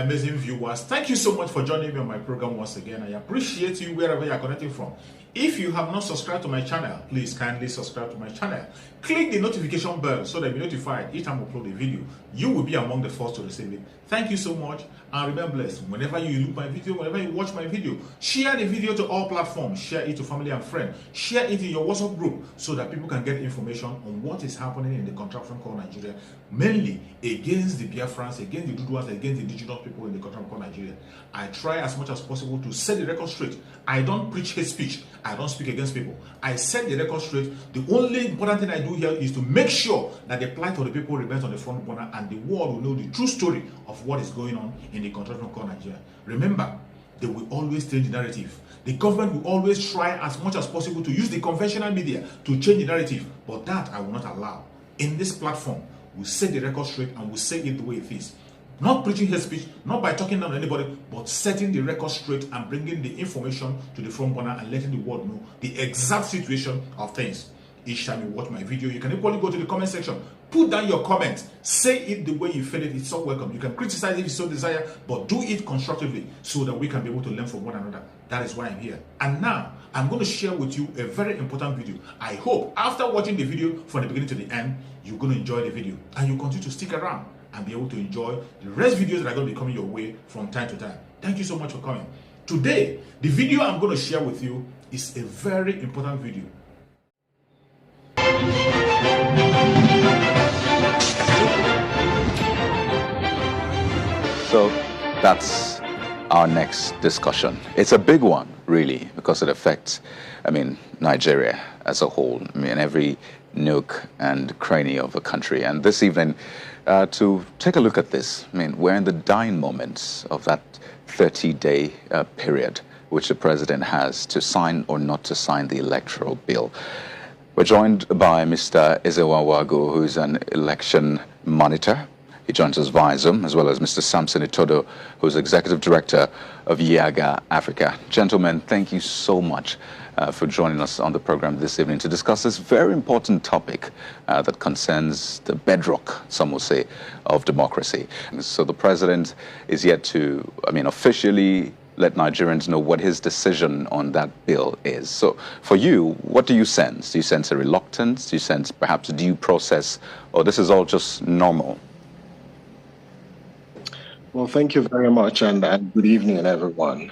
amazing viewers. Thank you so much for joining me on my program once again. I appreciate you wherever you are connecting from. If you have not subscribed to my channel, please kindly subscribe to my channel. Click the notification bell so that you'll be notified each time I upload a video. You will be among the first to receive it. Thank you so much and remain blessed. Whenever you look my video, whenever you watch my video, share the video to all platforms. Share it to family and friends. Share it in your WhatsApp group so that people can get information on what is happening in the contraption called Nigeria, mainly against the Biafrans, against the Duduas, against the indigenous people in the contraption called Nigeria. I try as much as possible to set the record straight. I don't preach hate speech. I don't speak against people. I set the record straight. The only important thing I do here is to make sure that the plight of the people remains on the front burner and the world will know the true story of what is going on in the contraption called Nigeria. Remember, they will always change the narrative. The government will always try as much as possible to use the conventional media to change the narrative, but that I will not allow. In this platform, we'll set the record straight and we'll say it the way it is. Not preaching hate speech, not by talking down to anybody, but setting the record straight and bringing the information to the front burner and letting the world know the exact situation of things. Each time you watch my video, you can equally go to the comment section, put down your comment, say it the way you feel it. It's so welcome. You can criticize if you so desire, but do it constructively so that we can be able to learn from one another. That is why I'm here. And now, I'm going to share with you a very important video. I hope after watching the video from the beginning to the end, you're going to enjoy the video and you continue to stick around and be able to enjoy the rest videos that are going to be coming your way from time to time. Thank you so much for coming. Today, the video I'm going to share with you is a very important video. So that's our next discussion. It's a big one, really, because it affects, Nigeria as a whole. Every nook and cranny of the country. And this evening, to take a look at this, we're in the dying moments of that 30-day period which the president has to sign or not to sign the electoral bill. We're joined by Mr. Ezewawago, who's an election monitor. He joins us via Zoom, as well as Mr. Samson Itodo, who's Executive Director of Yaga Africa. Gentlemen, thank you so much for joining us on the program this evening to discuss this very important topic that concerns the bedrock, some will say, of democracy. So the president is yet to, officially let Nigerians know what his decision on that bill is. So for you, what do you sense? Do you sense a reluctance? Do you sense perhaps due process? Or this is all just normal? Well, thank you very much, and good evening, everyone.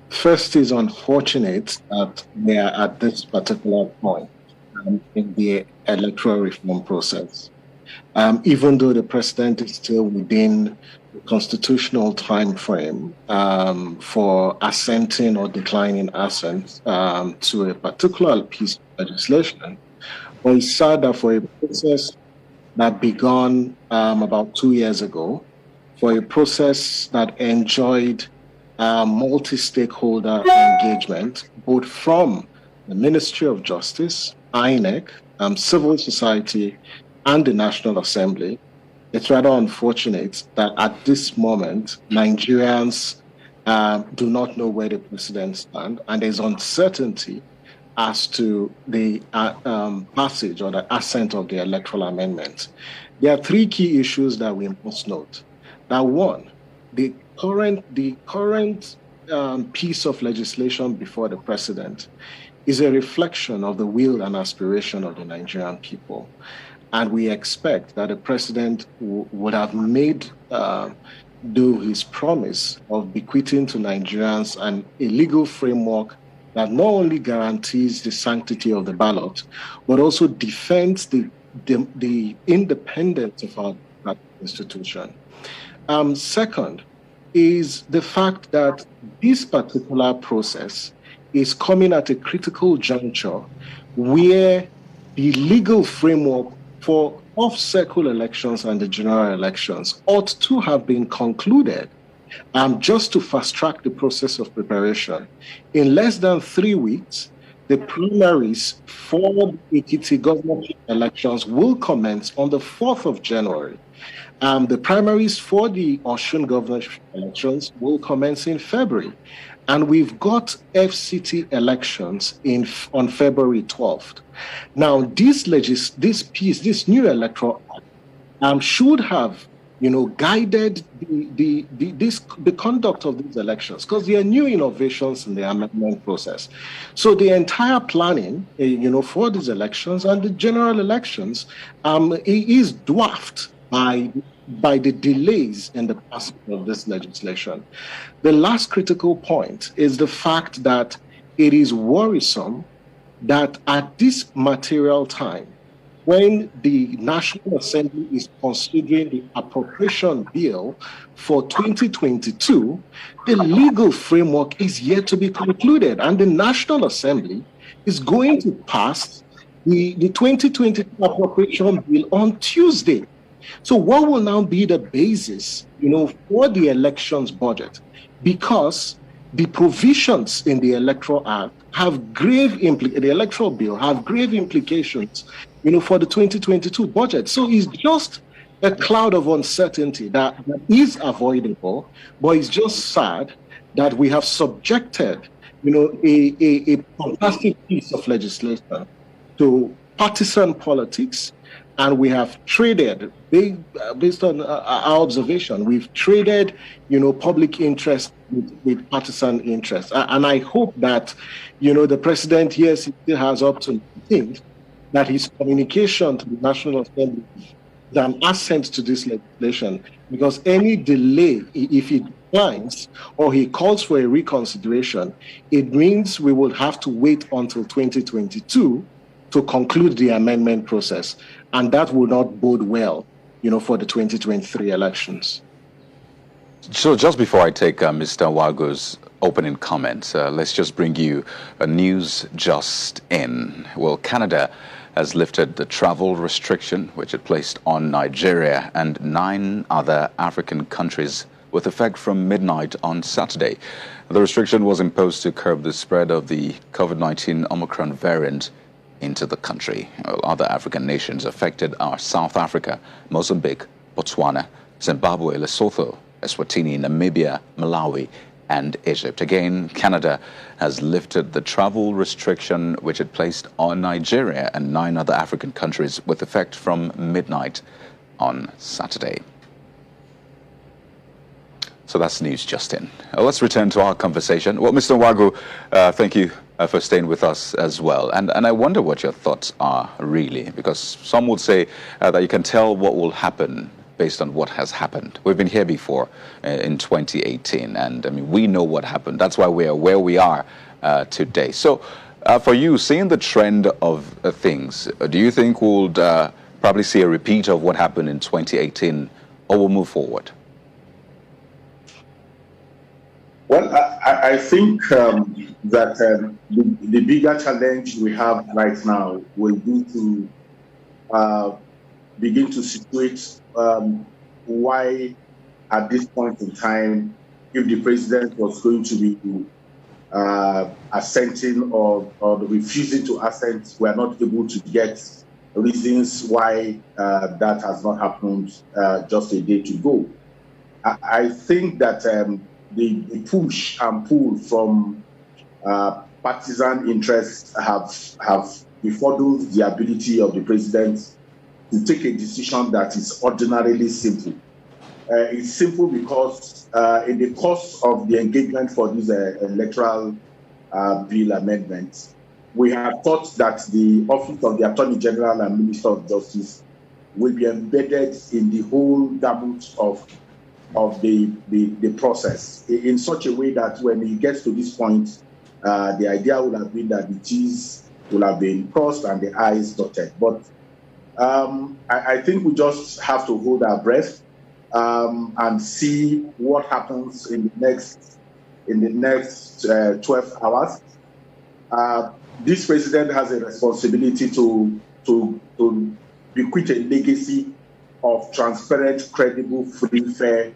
First, is unfortunate that we are at this particular point in the electoral reform process. Even though the president is still within the constitutional time frame for assenting or declining assent to a particular piece of legislation, but it's sad that for a process that began about 2 years ago, for a process that enjoyed multi-stakeholder engagement, both from the Ministry of Justice, INEC, civil society, and the National Assembly, it's rather unfortunate that at this moment, Nigerians do not know where the president stands, and there's uncertainty as to the passage or the assent of the electoral amendment. There are three key issues that we must note. Now, one, the current piece of legislation before the president is a reflection of the will and aspiration of the Nigerian people. And we expect that the president would have made do his promise of bequeathing to Nigerians a legal framework that not only guarantees the sanctity of the ballot, but also defends the independence of our institution. Second is the fact that this particular process is coming at a critical juncture where the legal framework for off-cycle elections and the general elections ought to have been concluded just to fast-track the process of preparation. In less than 3 weeks, the primaries for the Ekiti governorship elections will commence on the 4th of January. The primaries for the Osun governorship elections will commence in February. And we've got FCT elections on February 12th. Now, this new electoral act should have guided the conduct of these elections, because there are new innovations in the amendment process. So the entire planning, for these elections and the general elections, is dwarfed by the delays in the passing of this legislation. The last critical point is the fact that it is worrisome that at this material time, when the National Assembly is considering the appropriation bill for 2022, the legal framework is yet to be concluded, and the National Assembly is going to pass the 2022 appropriation bill on Tuesday. So what will now be the basis, for the elections budget? Because the provisions in the Electoral Act have the electoral bill have grave implications, for the 2022 budget. So it's just a cloud of uncertainty that is avoidable, but it's just sad that we have subjected, a fantastic piece of legislation to partisan politics, and we have traded, based on our observation, we've traded, public interest with partisan interest. And I hope that, the president, yes, he still has up to think that his communication to the National Assembly is an assent to this legislation, because any delay, if he declines or he calls for a reconsideration, it means we will have to wait until 2022 to conclude the amendment process. And that will not bode well, for the 2023 elections. So just before I take Mr. Wago's opening comments, let's just bring you a news just in. Well, Canada has lifted the travel restriction which it placed on Nigeria and 9 other African countries with effect from midnight on Saturday. The restriction was imposed to curb the spread of the COVID-19 Omicron variant into the country. Well, other African nations affected are South Africa, Mozambique, Botswana, Zimbabwe, Lesotho, Eswatini, Namibia, Malawi, and Egypt. Again, Canada has lifted the travel restriction which it placed on Nigeria and 9 other African countries with effect from midnight on Saturday. So that's news just in. Let's return to our conversation. Well, Mr. Wago, thank you for staying with us as well. And I wonder what your thoughts are really, because some would say that you can tell what will happen based on what has happened. We've been here before in 2018, and I mean, we know what happened. That's why we are where we are today. So for you, seeing the trend of things, do you think we'll probably see a repeat of what happened in 2018, or we'll move forward? Well, I think that the bigger challenge we have right now will be to begin to situate why, at this point in time, if the president was going to be assenting or refusing to assent, we are not able to get reasons why that has not happened just a day to go. I think that the push and pull from partisan interests have befuddled the ability of the president to take a decision that is ordinarily simple. It's simple because in the course of the engagement for this electoral bill amendments, we have thought that the Office of the Attorney General and Minister of Justice will be embedded in the whole gamut of the process in such a way that when it gets to this point, the idea would have been that the T's will have been crossed and the I's dotted. But I think we just have to hold our breath and see what happens in the next 12 hours. This president has a responsibility to bequeath a legacy of transparent, credible, free, fair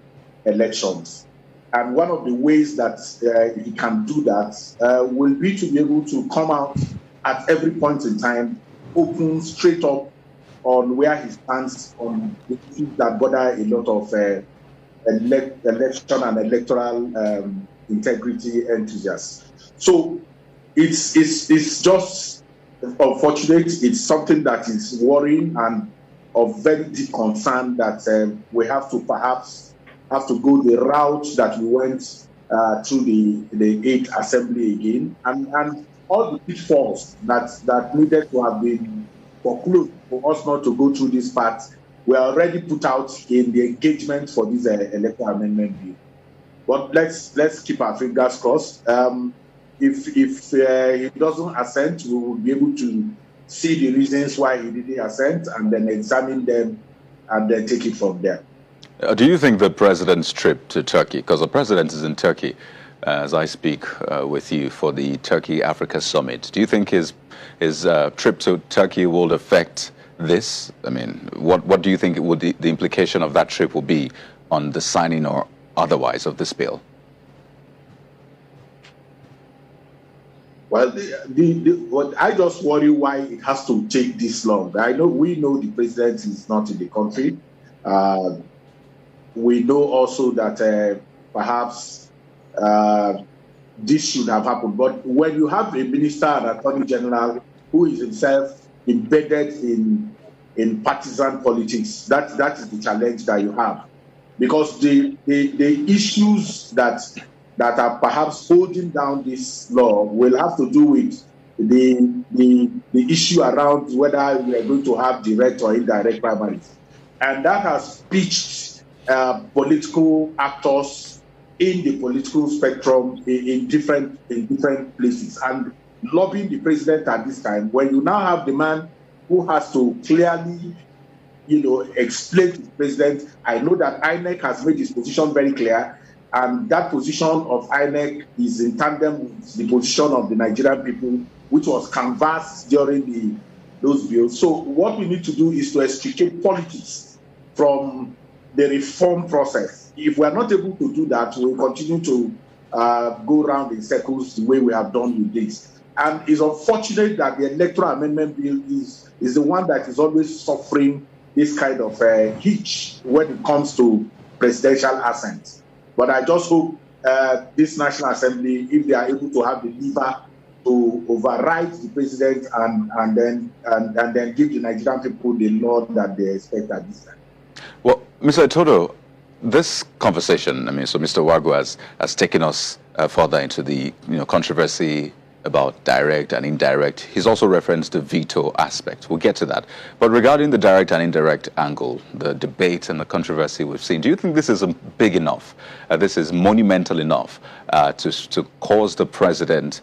elections. And one of the ways that he can do that will be to be able to come out at every point in time, open straight up on where he stands on the issues that bother a lot of election and electoral integrity enthusiasts. So it's just unfortunate. It's something that is worrying, and very deep concern that we have to perhaps go the route that we went through the 8th Assembly again, and all the pitfalls that needed to have been foreclosed for us not to go through this path were already put out in the engagement for this electoral amendment bill. But let's keep our fingers crossed. If he doesn't assent, we will be able to see the reasons why he didn't assent and then examine them and then take it from there. Do you think the president's trip to Turkey, because the president is in Turkey as I speak with you for the Turkey-Africa Summit, do you think his trip to Turkey will affect this? I mean, what do you think the implication of that trip will be on the signing or otherwise of this bill? Well, what I just worry why it has to take this long. We know the president is not in the country. We know also that perhaps this should have happened. But when you have a minister and attorney general who is himself embedded in partisan politics, that is the challenge that you have. Because the issues that are perhaps holding down this law will have to do with the issue around whether we are going to have direct or indirect primaries. And that has pitched political actors in the political spectrum in different places. And lobbying the president at this time, when you now have the man who has to clearly explain to the president, I know that INEC has made his position very clear, and that position of INEC is in tandem with the position of the Nigerian people, which was canvassed during those bills. So what we need to do is to extricate politics from the reform process. If we are not able to do that, we will continue to go around in circles the way we have done with this. And it's unfortunate that the electoral amendment bill is the one that is always suffering this kind of hitch when it comes to presidential assent. But I just hope this National Assembly, if they are able to have the lever to override the president and then give the Nigerian people the law that they expect at this time. Well, Mr. Etodo, this conversation, so Mr. Wagu has taken us further into the controversy about direct and indirect. He's also referenced the veto aspect. We'll get to that. But regarding the direct and indirect angle, the debate and the controversy we've seen, do you think this is big enough? This is monumental enough to cause the president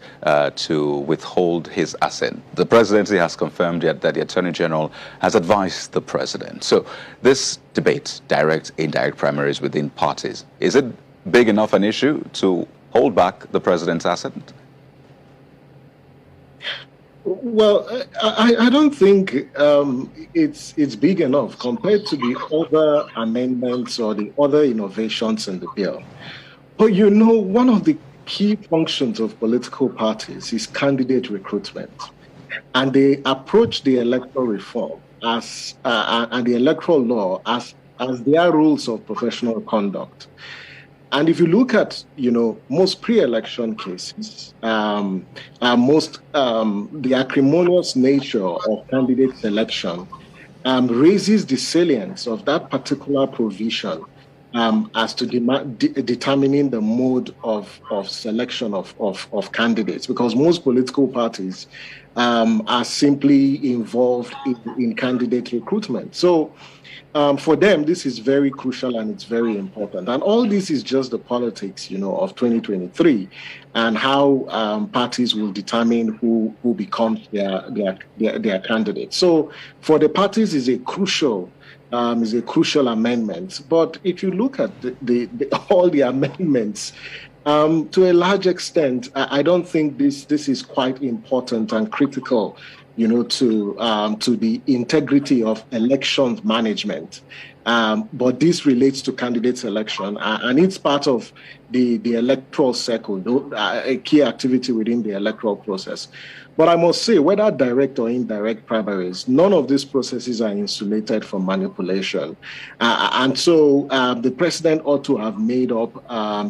to withhold his assent? The presidency has confirmed yet that the Attorney General has advised the president. So this debate, direct, indirect primaries within parties, is it big enough an issue to hold back the president's assent? Well, I don't think it's big enough compared to the other amendments or the other innovations in the bill. But one of the key functions of political parties is candidate recruitment, and they approach the electoral reform and the electoral law as their rules of professional conduct. And if you look at, most pre-election cases, the acrimonious nature of candidate selection raises the salience of that particular provision as to determining the mode of selection of candidates, because most political parties are simply involved in candidate recruitment. So for them, this is very crucial and it's very important. And all this is just the politics, of 2023 and how parties will determine who becomes their candidate. So for the parties is a crucial amendment. But if you look at all the amendments, to a large extent, I don't think this is quite important and critical, to the integrity of elections management. But this relates to candidate selection, and it's part of the electoral cycle, a key activity within the electoral process. But I must say, whether direct or indirect primaries, none of these processes are insulated from manipulation. And so the president ought to have made up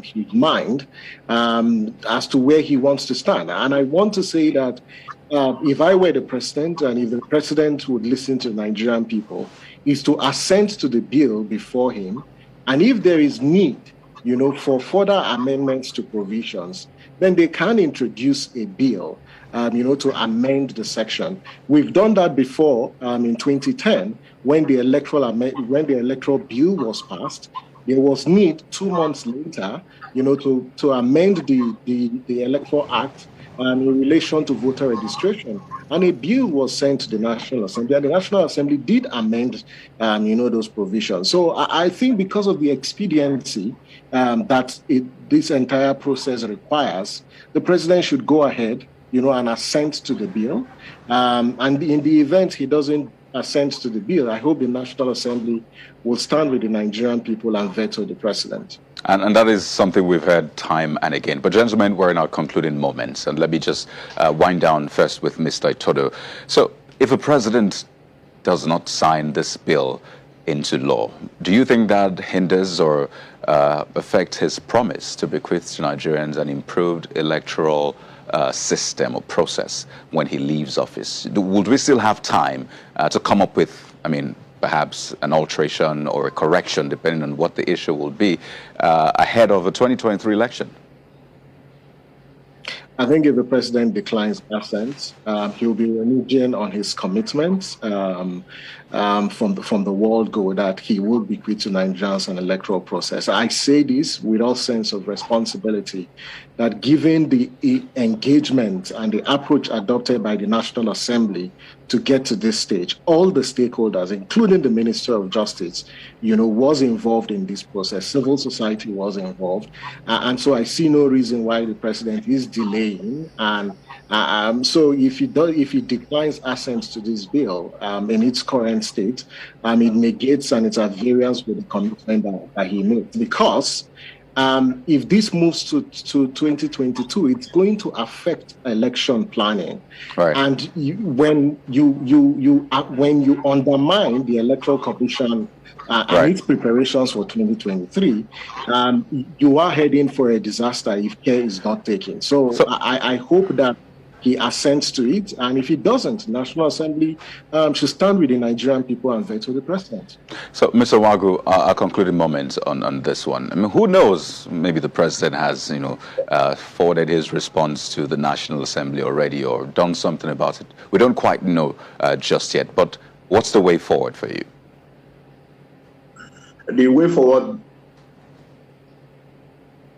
his mind as to where he wants to stand. And I want to say that if I were the president, and if the president would listen to Nigerian people, is to assent to the bill before him. And if there is need, for further amendments to provisions, then they can introduce a bill, to amend the section. We've done that before in 2010 when the electoral bill was passed. There was need 2 months later, to amend the Electoral Act in relation to voter registration. And a bill was sent to the National Assembly, and the National Assembly did amend, those provisions. So I think because of the expediency that this entire process requires, the president should go ahead, and assent to the bill. And in the event he doesn't assent to the bill, I hope the National Assembly will stand with the Nigerian people and veto the president. And that is something we've heard time and again. But gentlemen, we're in our concluding moments. And let me just wind down first with Mr. Itodo. So if a president does not sign this bill into law, do you think that hinders or affects his promise to bequeath to Nigerians an improved electoral system or process when he leaves office? Would we still have time to come up with, perhaps an alteration or a correction, depending on what the issue will be, ahead of the 2023 election? I think if the president declines assent, he'll be reneging on his commitments from the world go that he will bequeath to Nigerians an electoral process. I say this with all sense of responsibility, that given the engagement and the approach adopted by the National Assembly to get to this stage, all the stakeholders, including the Minister of Justice, was involved in this process. Civil society was involved. And so I see no reason why the president is delaying. And so if he declines assent to this bill in its current state, it negates and it's at variance with the commitment that he made. Because if this moves to 2022, it's going to affect election planning. Right. And when you undermine the Electoral Commission and its preparations for 2023, you are heading for a disaster if care is not taken. So I hope that he assents to it, and if he doesn't, National Assembly should stand with the Nigerian people and veto the president. So, Mr. Wagu, a concluding moment on this one. Who knows? Maybe the president has, forwarded his response to the National Assembly already, or done something about it. We don't quite know just yet. But what's the way forward for you? The way forward.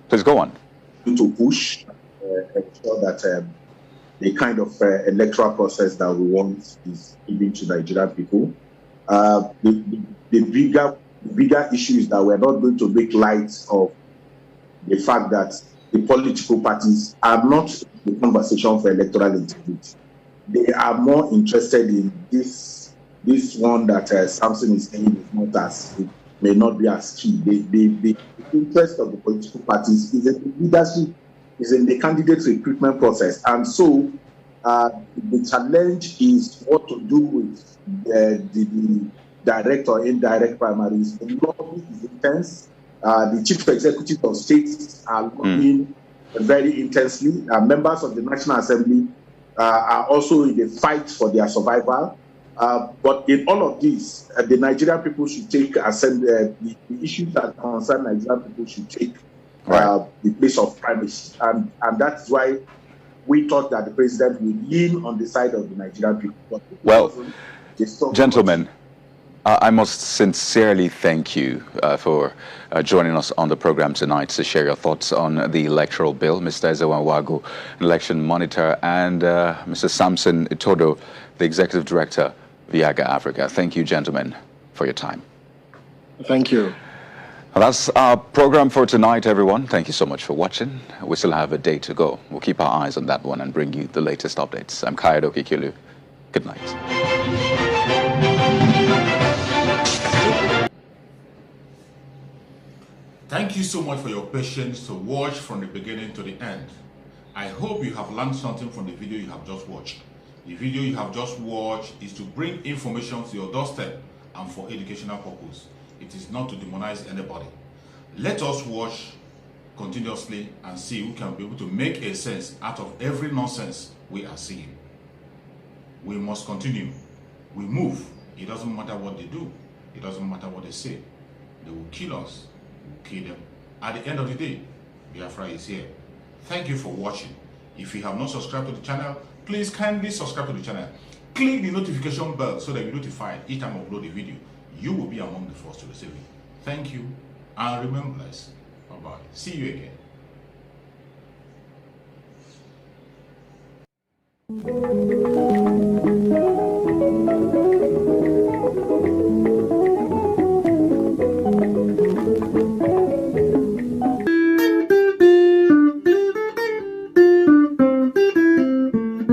Please go on. To push, ensure that the kind of electoral process that we want is given to Nigerian people. The bigger issue is that we're not going to make light of the fact that the political parties are not the conversation for electoral integrity. They are more interested in this one that Samson is saying is not as, it may not be as key. The interest of the political parties is in the leadership, is in the candidate recruitment process. And so the challenge is what to do with the direct or indirect primaries. The lobby is intense. The chief executive of states are lobbying very intensely. Members of the National Assembly are also in the fight for their survival. But in all of this, the Nigerian people should take the issues that concern Nigerian people should take the place of primacy. And that's why we thought that the president will lean on the side of the Nigerian people. Well, gentlemen, I must sincerely thank you for joining us on the program tonight to share your thoughts on the electoral bill. Mr. Ezewan Wagu, election monitor, and Mr. Samson Itodo, the executive director of Yaga Africa. Thank you, gentlemen, for your time. Thank you. Well, that's our program for tonight, everyone. Thank you so much for watching. We still have a day to go. We'll keep our eyes on that one and bring you the latest updates. I'm Kayadoki Kilu. Good night. Thank you so much for your patience to watch from the beginning to the end. I hope you have learned something from the video you have just watched. The video you have just watched is to bring information to your doorstep and for educational purpose. It is not to demonize anybody. Let us watch continuously and see who can be able to make a sense out of every nonsense we are seeing. We must continue. We move. It doesn't matter what they do. It doesn't matter what they say. They will kill us. We will kill them. At the end of the day, Biafra is here. Thank you for watching. If you have not subscribed to the channel, please kindly subscribe to the channel. Click the notification bell so that you're notified each time I upload a video. You will be among the first to receive it. Thank you, and remain blessed. Bye-bye. See you again.